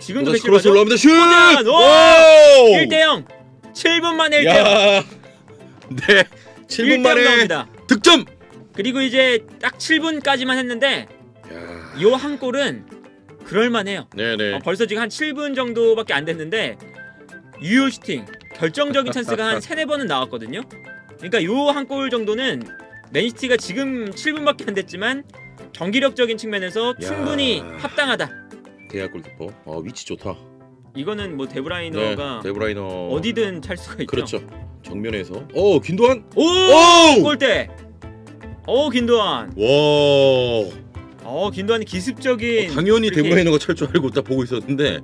지금도 배실 크로스 맞아? 올라옵니다. 슛! 오! 1대0. 7분 만에 1대0. 야. 네. 7분 만에 나옵니다. 득점. 그리고 이제 딱 7분까지만 했는데 요 한 골은 그럴만해요. 네네. 벌써 지금 한 7분 정도밖에 안 됐는데 유효 슈팅 결정적인 찬스가 한 3-4번은 나왔거든요. 그러니까 요 한 골 정도는 맨시티가 지금 7분밖에 안 됐지만 경기력적인 측면에서 충분히 합당하다. 대학 골키퍼. 위치 좋다. 이거는 뭐 데브라이너가 데브라이너 어디든 찰 수가 있죠. 그렇죠. 정면에서. 긴도한. 오! 골대. 긴도한. 와. 긴도한이 기습적인. 당연히 이렇게... 데브라이너가 찰 줄 알고 딱 보고 있었는데.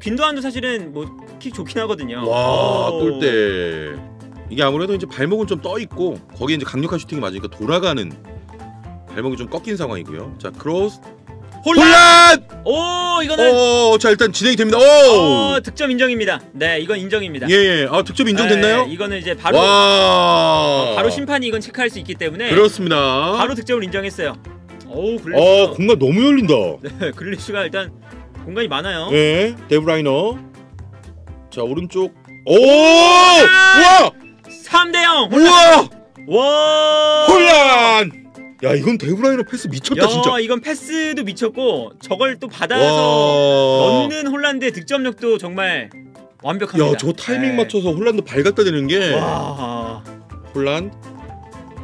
긴도한도 사실은 뭐 킥 좋긴 하거든요. 와, 골대. 이게 아무래도 이제 발목은 좀 떠 있고 거기에 이제 강력한 슈팅이 맞으니까 돌아가는 발목이 좀 꺾인 상황이고요. 자, 크로스. 홀란! 이거는 자, 일단 진행이 됩니다. 득점 인정입니다. 네, 이건 인정입니다. 예. 득점 인정됐나요? 네, 이거는 이제 바로 심판이 이건 체크할 수 있기 때문에 그렇습니다. 바로 득점을 인정했어요. 공간 너무 열린다. 네, 그릴리슈가 일단 공간이 많아요. 네, 데브라이너. 자, 오른쪽. 우와! 3대0. 우와! 홀란! 야, 이건 데브라이너 패스 미쳤다 진짜. 이건 패스도 미쳤고 저걸 또 받아서 넣는 홀란드의 득점력도 정말 완벽합니다. 야, 저 타이밍 맞춰서 홀란드 발 갖다 대는 게. 와. 홀란드.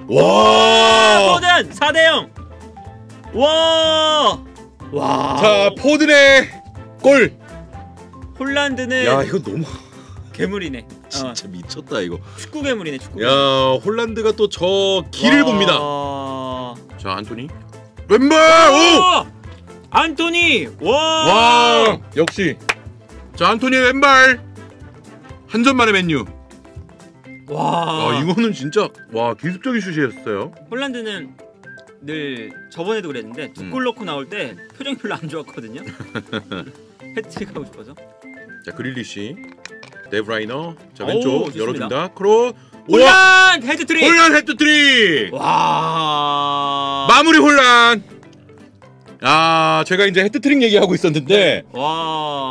포든 4대0. 와. 자, 포든의 골. 홀란드는 야, 이거 너무 괴물이네. 진짜 미쳤다 이거. 축구 괴물이네, 축구. 야, 홀란드가 또 저 길을 봅니다. 자, 안토니. 왼발! 안토니! 와! 역시. 자, 안토니의 왼발. 한 점 만에 맨유. 이거는 진짜 기습적인 슛이었어요. 홀란드는 늘 저번에도 그랬는데 두 골 넣고 나올 때 표정이 별로 안 좋았거든요. 해트릭 하고 싶어서. 자, 그릴리시. 데브라이너. 자, 왼쪽 열어준다. 크로스. 홀란 헤드트릭. 홀란 헤드트릭. 와. 마무리 홀란. 제가 이제 헤드트릭 얘기하고 있었는데.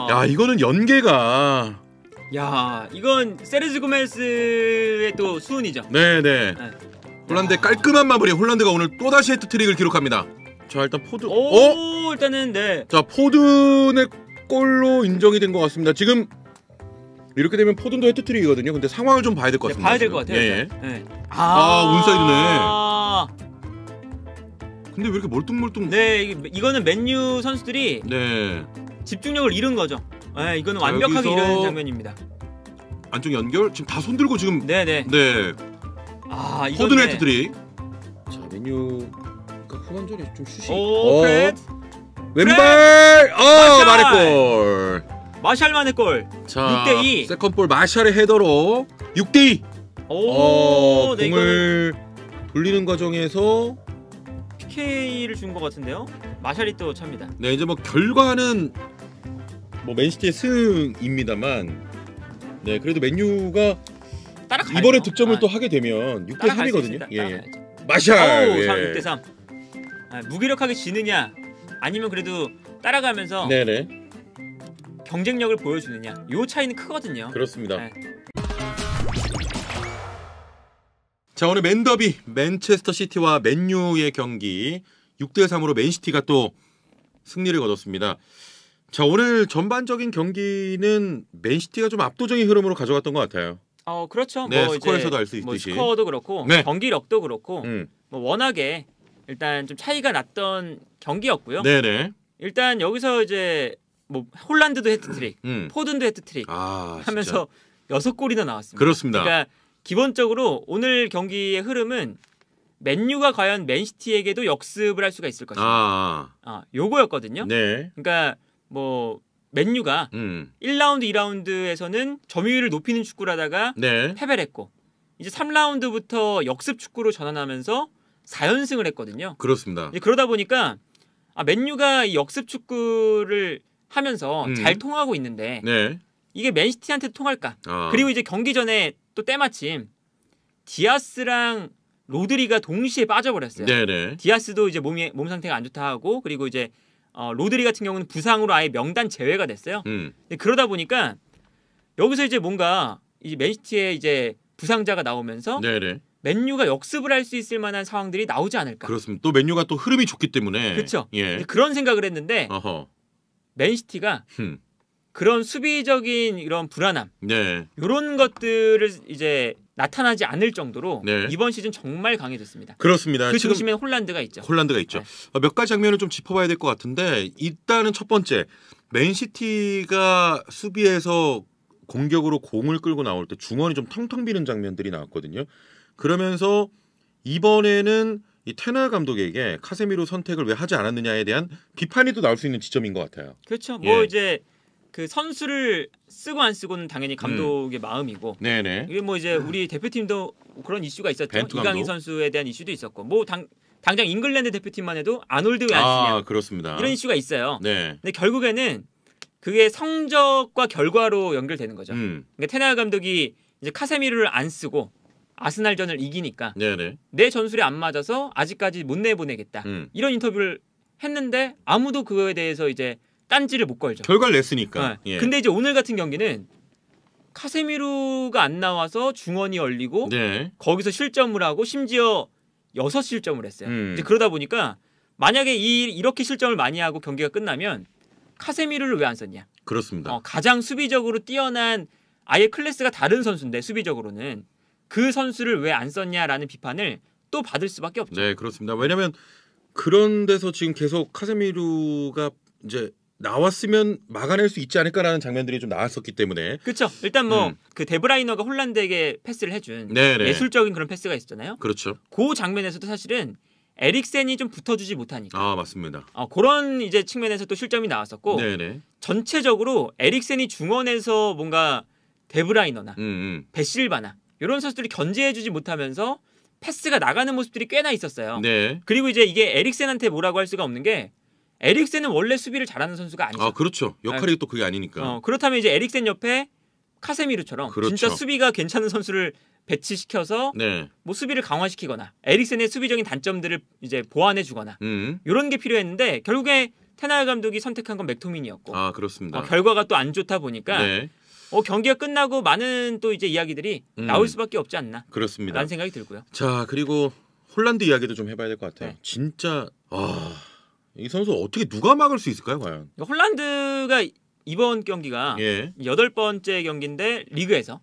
야, 이거는 연계가. 야, 이건 세르지 고메스의 또 수훈이죠. 네네. 홀란드의 깔끔한 마무리. 홀란드가 오늘 또다시 헤트트릭을 기록합니다. 자, 일단 포드. 일단은 네. 자, 포든의 골로 인정이 된 것 같습니다. 지금 이렇게 되면 포든도 헤트트릭이거든요. 근데 상황을 좀 봐야 될 것 같습니다. 봐야 될 것 같아요. 예. 네. 온사이드네. 근데 왜 이렇게 멀뚱멀뚱? 네, 이거는 맨유 선수들이 집중력을 잃은 거죠. 네, 이거는 완벽하게 잃은 장면입니다. 안쪽 연결 지금 다 손들고 지금. 네네. 네. 포든 헤트트릭. 자, 맨유가 후반전에 좀 슛이. 왼발. 마레골. 마샬만의 골. 자, 6대2. 세컨볼 마샬의 헤더로 6대2. 공을 돌리는 과정에서 PK를 준 것 같은데요. 마샬이 또 찹니다. 네, 이제 뭐 결과는 뭐 맨시티의 승입니다만, 네, 그래도 맨유가 이번에 득점을 또 하게 되면 6대3이거든요. 예. 마샬. 6대3. 무기력하게 지느냐, 아니면 그래도 따라가면서 네네. 경쟁력을 보여주느냐, 요 차이는 크거든요. 그렇습니다. 자, 오늘 맨더비 맨체스터 시티와 맨유의 경기 6대3으로 맨시티가 또 승리를 거뒀습니다. 자, 오늘 전반적인 경기는 맨시티가 좀 압도적인 흐름으로 가져갔던 것 같아요. 그렇죠. 네, 스코어에서도 알 수 있듯이. 뭐 스코어도 그렇고 경기력도 그렇고 뭐 워낙에 일단 좀 차이가 났던 경기였고요. 네네. 일단 여기서 이제 뭐 홀란드도 헤트트릭, 포든도 헤트트릭 하면서 6골이나 나왔습니다. 그렇습니다. 그러니까 기본적으로 오늘 경기의 흐름은 맨유가 과연 맨시티에게도 역습을 할 수가 있을 것인가. 요거였거든요. 네. 그러니까 뭐 맨유가 1라운드, 2라운드에서는 점유율을 높이는 축구를 하다가 패배를 했고, 이제 3라운드부터 역습 축구로 전환하면서 4연승을 했거든요. 그렇습니다. 그러다 보니까 맨유가 이 역습 축구를 하면서 잘 통하고 있는데 이게 맨시티한테 통할까? 그리고 이제 경기 전에 또 때마침 디아스랑 로드리가 동시에 빠져버렸어요. 네네. 디아스도 이제 몸 상태가 안 좋다 하고, 그리고 이제 로드리 같은 경우는 부상으로 아예 명단 제외가 됐어요. 근데 그러다 보니까 여기서 이제 뭔가 이 맨시티의 이제 부상자가 나오면서 네네. 맨유가 역습을 할 수 있을 만한 상황들이 나오지 않을까. 그렇습니다. 또 맨유가 또 흐름이 좋기 때문에. 그렇죠. 예. 그런 생각을 했는데 어허. 맨시티가 흠. 그런 수비적인 이런 불안함 네. 이런 것들을 이제 나타나지 않을 정도로 네. 이번 시즌 정말 강해졌습니다. 그렇습니다. 그 지금 중심에는 홀란드가 있죠. 홀란드가 있죠. 네. 몇 가지 장면을 좀 짚어봐야 될 것 같은데 일단은 첫 번째 맨시티가 수비에서 공격으로 공을 끌고 나올 때 중원이 좀 텅텅 비는 장면들이 나왔거든요. 그러면서 이번에는 이 테너 감독에게 카세미로 선택을 왜 하지 않았느냐에 대한 비판이 또 나올 수 있는 지점인 것 같아요. 그렇죠. 뭐 예. 이제 그 선수를 쓰고 안 쓰고는 당연히 감독의 마음이고 네네. 이게 뭐 이제 우리 대표팀도 그런 이슈가 있었죠. 벤투 이강인 감독. 선수에 대한 이슈도 있었고 뭐 당장 잉글랜드 대표팀만 해도 아놀드 왜 안 쓰냐 그렇습니다. 이런 이슈가 있어요. 네. 근데 결국에는 그게 성적과 결과로 연결되는 거죠. 그러니까 테너 감독이 이제 카세미르를 안 쓰고 아스날전을 이기니까 네네. 내 전술에 안 맞아서 아직까지 못 내보내겠다. 이런 인터뷰를 했는데 아무도 그거에 대해서 이제 딴지를 못 걸죠. 결과를 냈으니까. 네. 예. 근데 이제 오늘 같은 경기는 카세미루가 안 나와서 중원이 열리고 네. 거기서 실점을 하고 심지어 6실점을 했어요. 이제 그러다 보니까 만약에 이렇게 실점을 많이 하고 경기가 끝나면 카세미루를 왜 안 썼냐? 그렇습니다. 가장 수비적으로 뛰어난 아예 클래스가 다른 선수인데 수비적으로는 그 선수를 왜 안 썼냐라는 비판을 또 받을 수밖에 없죠. 네, 그렇습니다. 왜냐하면 그런 데서 지금 계속 카세미루가 이제 나왔으면 막아낼 수 있지 않을까라는 장면들이 좀 나왔었기 때문에. 그렇죠. 일단 뭐 그 데브라이너가 홀란드에게 패스를 해준 네네. 예술적인 그런 패스가 있었잖아요. 그렇죠. 그 장면에서도 사실은 에릭센이 좀 붙어주지 못하니까. 맞습니다. 그런 이제 측면에서 또 실점이 나왔었고 네네. 전체적으로 에릭센이 중원에서 뭔가 데브라이너나 베실바나 이런 선수들이 견제해주지 못하면서 패스가 나가는 모습들이 꽤나 있었어요. 네. 그리고 이제 이게 에릭센한테 뭐라고 할 수가 없는 게 에릭센은 원래 수비를 잘하는 선수가 아니죠. 그렇죠. 역할이 또 그게 아니니까. 그렇다면 이제 에릭센 옆에 카세미르처럼 그렇죠. 진짜 수비가 괜찮은 선수를 배치시켜서 네. 뭐 수비를 강화시키거나 에릭센의 수비적인 단점들을 이제 보완해주거나 이런 게 필요했는데 결국에 테나 감독이 선택한 건 맥토민이었고. 그렇습니다. 결과가 또 안 좋다 보니까 네. 경기가 끝나고 많은 또 이제 이야기들이 나올 수밖에 없지 않나. 그렇습니다. 라는 생각이 들고요. 자, 그리고 홀란드 이야기도 좀 해봐야 될 것 같아요. 네. 진짜 이 선수 어떻게 누가 막을 수 있을까요, 과연? 홀란드가 이번 경기가 예. 8번째 경기인데 리그에서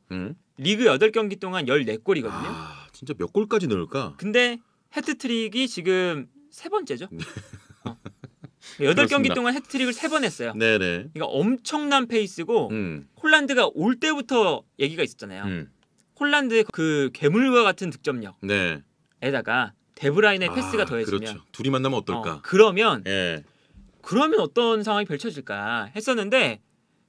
리그 8경기 동안 14골이거든요. 진짜 몇 골까지 넣을까? 근데 해트트릭이 지금 3번째죠. 8경기 그렇습니다. 동안 해트트릭을 3번 했어요. 네네. 그러니까 엄청난 페이스고 홀란드가 올 때부터 얘기가 있었잖아요. 홀란드의 그 괴물과 같은 득점력에다가 네. 데브라인의 패스가 더해지면 그렇죠. 둘이 만나면 어떨까? 그러면 예. 어떤 상황이 펼쳐질까 했었는데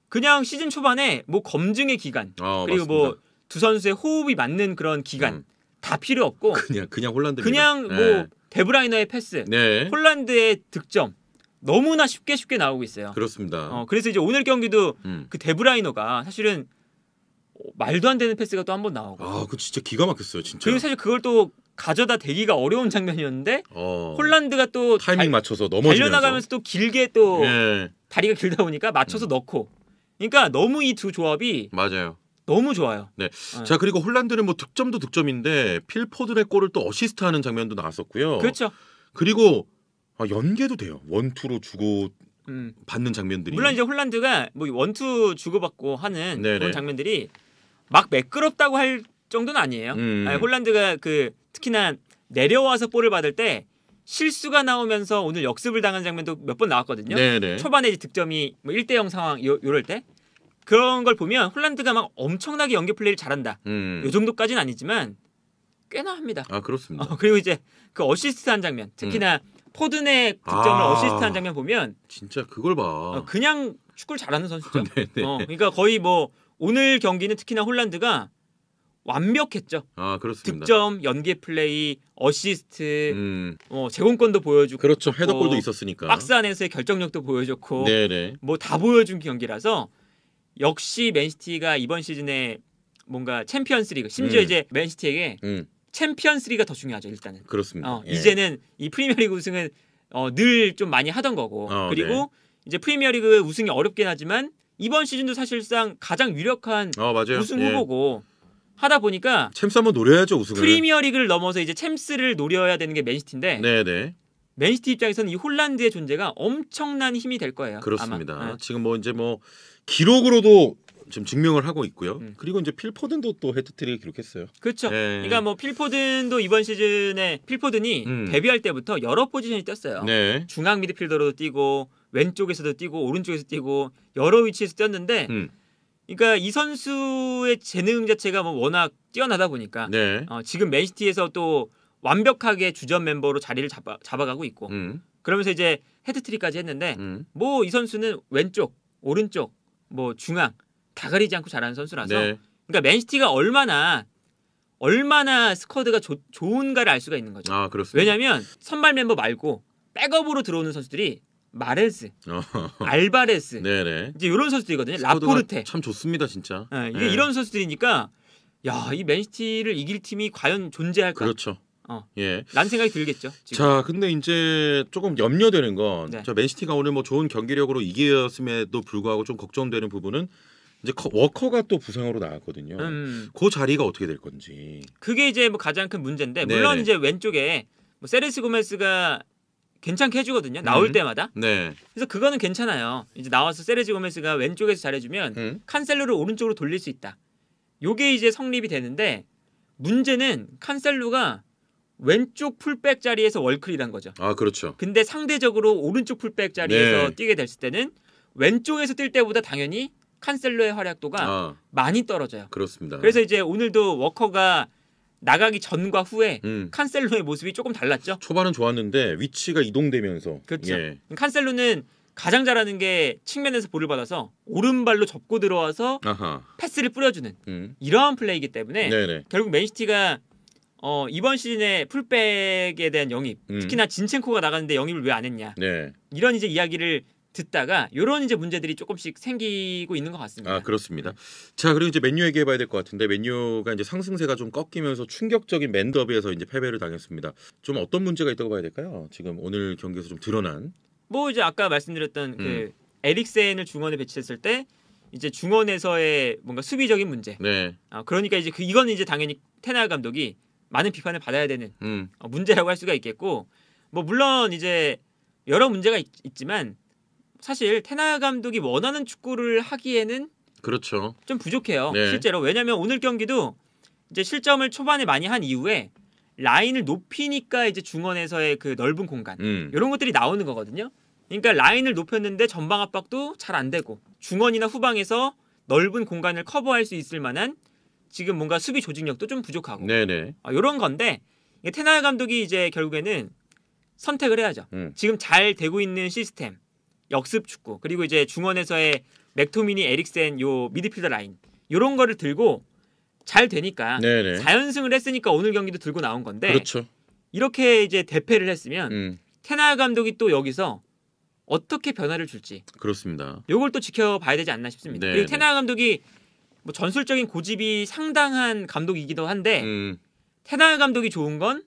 그냥 시즌 초반에 뭐 검증의 기간 그리고 맞습니다. 뭐 두 선수의 호흡이 맞는 그런 기간 다 필요 없고 그냥 홀란드입니다. 그냥 뭐 데브라이너의 패스, 네. 홀란드의 득점 너무나 쉽게 나오고 있어요. 그렇습니다. 그래서 이제 오늘 경기도 그 데브라이너가 사실은 말도 안 되는 패스가 또 한 번 나오고. 그 진짜 기가 막혔어요, 진짜. 그리고 사실 그걸 또 가져다 대기가 어려운 장면이었는데 홀란드가 또 타이밍 맞춰서 넘어지면서 달려나가면서 또 길게 또 예. 다리가 길다 보니까 맞춰서 넣고. 그러니까 너무 이 두 조합이 맞아요. 너무 좋아요. 네. 자, 그리고 홀란드는 뭐 득점도 득점인데 필 포든의 골을 또 어시스트하는 장면도 나왔었고요. 그렇죠. 그리고 연계도 돼요. 원투로 주고 받는 장면들이. 물론 이제 홀란드가 뭐 원투 주고받고 하는 네네. 그런 장면들이 막 매끄럽다고 할 정도는 아니에요. 홀란드가 그 특히나 내려와서 볼을 받을 때 실수가 나오면서 오늘 역습을 당한 장면도 몇 번 나왔거든요. 네네. 초반에 이제 득점이 뭐 1대0 상황 요럴 때 그런 걸 보면 홀란드가 막 엄청나게 연계 플레이를 잘한다. 요 정도까지는 아니지만 꽤나 합니다. 그렇습니다. 그리고 이제 그 어시스트한 장면, 특히나 포든의 득점을 어시스트한 장면 보면 진짜 그걸 봐. 그냥 축구를 잘하는 선수죠. 네네. 그러니까 거의 뭐 오늘 경기는 특히나 홀란드가 완벽했죠. 그렇습니다. 득점, 연계 플레이, 어시스트, 제공권도 보여주고, 그렇죠. 헤더골도 있었으니까. 박스 안에서의 결정력도 보여줬고, 네네. 뭐 다 보여준 경기라서 역시 맨시티가 이번 시즌에 뭔가 챔피언스리그, 심지어 이제 맨시티에게 챔피언스리그가 더 중요하죠. 일단은. 그렇습니다. 이제는 이 프리미어리그 우승은 늘 좀 많이 하던 거고 그리고 네. 이제 프리미어리그 우승이 어렵긴 하지만 이번 시즌도 사실상 가장 유력한 맞아요. 우승 예. 후보고 하다 보니까 챔스 한번 노려야죠 우승을. 프리미어리그를 넘어서 이제 챔스를 노려야 되는 게 맨시티인데 네네. 맨시티 입장에서는 이 홀란드의 존재가 엄청난 힘이 될 거예요. 그렇습니다. 아마. 지금 뭐 이제 뭐 기록으로도 지금 증명을 하고 있고요. 그리고 이제 필 포든도 또 헤트트릭을 기록했어요. 그렇죠. 네. 그러니까 뭐 필포든도 이번 시즌에 필포든이 데뷔할 때부터 여러 포지션이 뛰었어요. 네. 중앙 미드필더로도 뛰고 왼쪽에서도 뛰고 오른쪽에서 뛰고 여러 위치에서 뛰었는데 그러니까 이 선수의 재능 자체가 뭐 워낙 뛰어나다 보니까 네. 지금 맨시티에서 또 완벽하게 주전 멤버로 자리를 잡아가고 있고 그러면서 이제 헤트트릭까지 했는데 뭐 이 선수는 왼쪽, 오른쪽, 뭐 중앙 다 가리지 않고 잘하는 선수라서 네. 그러니까 맨시티가 얼마나 스쿼드가 좋은가를 알 수가 있는 거죠. 그렇습니다. 왜냐하면 선발 멤버 말고 백업으로 들어오는 선수들이 마레스, 알바레스 네네. 이제 이런 선수들이거든요. 스쿼드가 라포르테 참 좋습니다 진짜. 이게 네. 이런 선수들이니까 야, 이 맨시티를 이길 팀이 과연 존재할까? 그렇죠. 예. 라는 생각이 들겠죠. 지금. 자, 근데 이제 조금 염려되는 건 네. 저 맨시티가 오늘 뭐 좋은 경기력으로 이겼음에도 불구하고 좀 걱정되는 부분은 이제 워커가 또 부상으로 나왔거든요. 그 자리가 어떻게 될 건지. 그게 이제 뭐 가장 큰 문제인데 물론 네네. 이제 왼쪽에 뭐 세레스 고메스가 괜찮게 해주거든요. 나올 때마다. 네. 그래서 그거는 괜찮아요. 이제 나와서 세레스 고메스가 왼쪽에서 잘해주면 칸셀루를 오른쪽으로 돌릴 수 있다. 요게 이제 성립이 되는데 문제는 칸셀루가 왼쪽 풀백 자리에서 월클이란 거죠. 그렇죠. 근데 상대적으로 오른쪽 풀백 자리에서 네. 뛰게 됐을 때는 왼쪽에서 뛸 때보다 당연히 칸셀로의 활약도가 많이 떨어져요. 그렇습니다. 그래서 이제 오늘도 워커가 나가기 전과 후에 칸셀로의 모습이 조금 달랐죠. 초반은 좋았는데 위치가 이동되면서. 그렇죠. 예. 칸셀로는 가장 잘하는 게 측면에서 볼을 받아서 오른발로 접고 들어와서 패스를 뿌려주는 이러한 플레이이기 때문에 네네. 결국 맨시티가 이번 시즌에 풀백에 대한 영입, 특히나 진첸코가 나갔는데 영입을 왜 안 했냐. 네. 이런 이제 이야기를 듣다가 이런 이제 문제들이 조금씩 생기고 있는 것 같습니다. 그렇습니다. 자, 그리고 이제 맨유 얘기해봐야 될 것 같은데 맨유가 이제 상승세가 좀 꺾이면서 충격적인 맨더비에서 이제 패배를 당했습니다. 좀 어떤 문제가 있다고 봐야 될까요? 지금 오늘 경기에서 좀 드러난. 뭐 이제 아까 말씀드렸던 그 에릭센을 중원에 배치했을 때 이제 중원에서의 뭔가 수비적인 문제. 네. 그러니까 이제 이거는 이제 당연히 테나 감독이 많은 비판을 받아야 되는 문제라고 할 수가 있겠고, 뭐 물론 이제 여러 문제가 있지만 사실 테나 감독이 원하는 축구를 하기에는 그렇죠. 좀 부족해요. 네. 실제로. 왜냐하면 오늘 경기도 이제 실점을 초반에 많이 한 이후에 라인을 높이니까 이제 중원에서의 그 넓은 공간 이런 것들이 나오는 거거든요. 그러니까 라인을 높였는데 전방 압박도 잘 안 되고 중원이나 후방에서 넓은 공간을 커버할 수 있을 만한 지금 뭔가 수비 조직력도 좀 부족하고 네네. 이런 건데 테나 감독이 이제 결국에는 선택을 해야죠. 지금 잘 되고 있는 시스템, 역습 축구 그리고 이제 중원에서의 맥토미니, 에릭센 요 미드필더 라인 이런 거를 들고 잘 되니까 네네. 4연승을 했으니까 오늘 경기도 들고 나온 건데 그렇죠. 이렇게 이제 대패를 했으면 테나 감독이 또 여기서 어떻게 변화를 줄지 그렇습니다. 요걸 또 지켜봐야 되지 않나 싶습니다. 네네. 그리고 테나 감독이 뭐 전술적인 고집이 상당한 감독이기도 한데 테나 감독이 좋은 건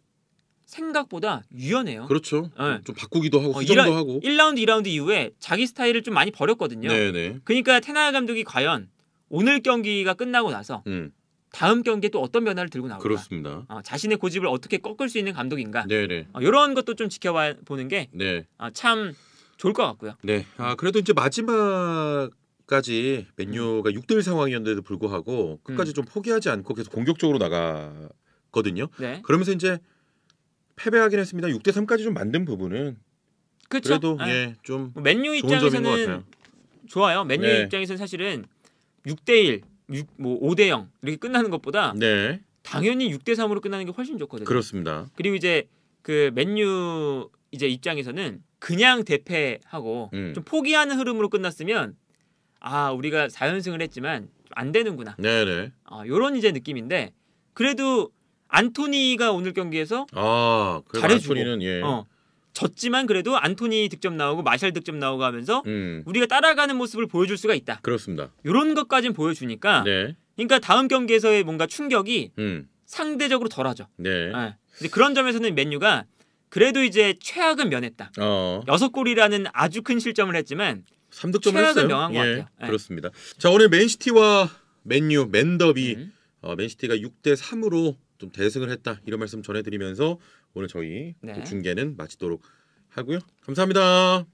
생각보다 유연해요. 그렇죠. 네. 좀 바꾸기도 하고 수정도 하고. 1라운드, 2라운드 이후에 자기 스타일을 좀 많이 버렸거든요. 네네. 그러니까 테나 감독이 과연 오늘 경기가 끝나고 나서 다음 경기에 또 어떤 변화를 들고 나올까? 그렇습니다. 자신의 고집을 어떻게 꺾을 수 있는 감독인가? 네네. 이런 것도 좀 지켜보는 게 네. 참 좋을 것 같고요. 네. 그래도 이제 마지막까지 맨유가 6대1 상황이었는데도 불구하고 끝까지 좀 포기하지 않고 계속 공격적으로 나가거든요. 네. 그러면서 이제 패배하긴 했습니다. 6대3까지 좀 만든 부분은 그렇죠. 그래도 예, 좀 맨유 좋은 점인 것 입장에서는 같아요. 좋아요. 맨유 네. 입장에서는 사실은 6대1, 뭐 5대0 이렇게 끝나는 것보다 네. 당연히 6대3으로 끝나는 게 훨씬 좋거든요. 그렇습니다. 그리고 이제 그 맨유 이제 입장에서는 그냥 대패하고 좀 포기하는 흐름으로 끝났으면 우리가 4연승을 했지만 안 되는구나. 네네. 요런 이제 느낌인데 그래도 안토니가 오늘 경기에서 그래도 잘해주고 안토니는 예. 졌지만 그래도 안토니 득점 나오고 마샬 득점 나오고 하면서 우리가 따라가는 모습을 보여줄 수가 있다. 그렇습니다. 이런 것까지는 보여주니까 네. 그러니까 다음 경기에서의 뭔가 충격이 음. 상대적으로 덜하죠. 네. 근데 그런 점에서는 맨유가 그래도 이제 최악은 면했다. 6골이라는 아주 큰 실점을 했지만 3득점을 최악은 했어요. 명한 것 같아요. 네. 그렇습니다. 자, 오늘 맨시티와 맨유 맨더비 맨시티가 6대 3으로 좀 대승을 했다. 이런 말씀 전해드리면서 오늘 저희 네. 또 중계는 마치도록 하고요. 감사합니다.